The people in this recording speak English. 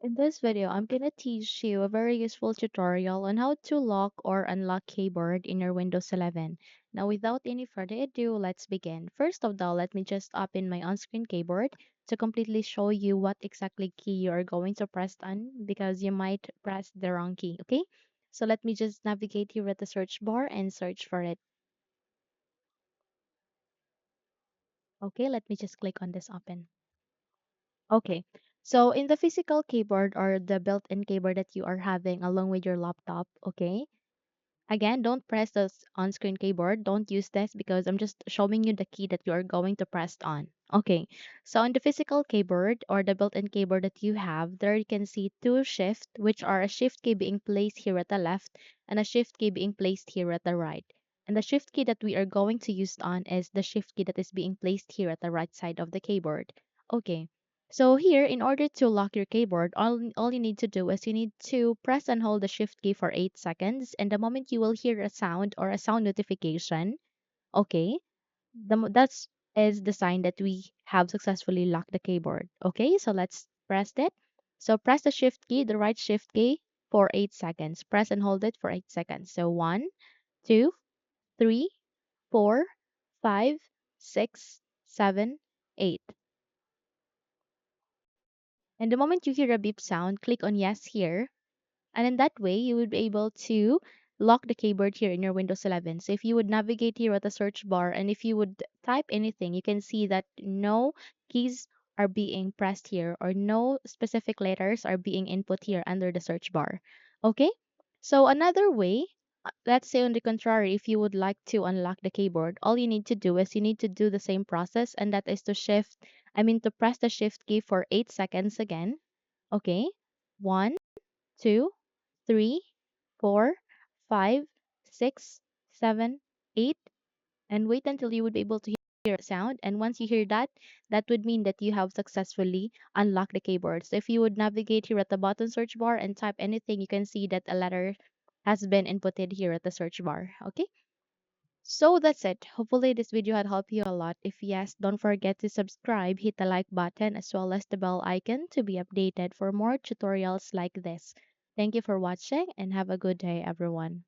In this video, I'm gonna teach you a very useful tutorial on how to lock or unlock keyboard in your Windows 11. Now, without any further ado, let's begin. First of all, let me just open my on-screen keyboard to completely show you what exactly key you are going to press on because you might press the wrong key, okay? So let me just navigate here at the search bar and search for it. Okay, let me just click on this open. Okay. So in the physical keyboard or the built-in keyboard that you are having along with your laptop, okay? Again, don't press the on-screen keyboard. Don't use this because I'm just showing you the key that you are going to press on. Okay. So on the physical keyboard or the built-in keyboard that you have, there you can see two shift, which are a shift key being placed here at the left and a shift key being placed here at the right. And the shift key that we are going to use on is the shift key that is being placed here at the right side of the keyboard. Okay. So here, in order to lock your keyboard, all you need to do is you need to press and hold the shift key for 8 seconds. And the moment you will hear a sound or a sound notification, okay, that's is the sign that we have successfully locked the keyboard. Okay, so let's press it. So press the shift key, the right shift key for 8 seconds. Press and hold it for 8 seconds. So 1, 2, 3, 4, 5, 6, 7, 8. And the moment you hear a beep sound, click on yes here. And in that way, you would be able to lock the keyboard here in your Windows 11. So if you would navigate here at the search bar and if you would type anything, you can see that no keys are being pressed here or no specific letters are being input here under the search bar. Okay? So another way, let's say on the contrary, if you would like to unlock the keyboard, all you need to do is you need to do the same process and that is to press the shift key for 8 seconds again. Okay? 1, 2, 3, 4, 5, 6, 7, 8, and wait until you would be able to hear a sound. And once you hear that, that would mean that you have successfully unlocked the keyboard. So if you would navigate here at the bottom search bar and type anything, you can see that a letter has been inputted here at the search bar. Okay? So that's it. Hopefully this video had helped you a lot. If yes, don't forget to subscribe, hit the like button as well as the bell icon to be updated for more tutorials like this. Thank you for watching and have a good day everyone.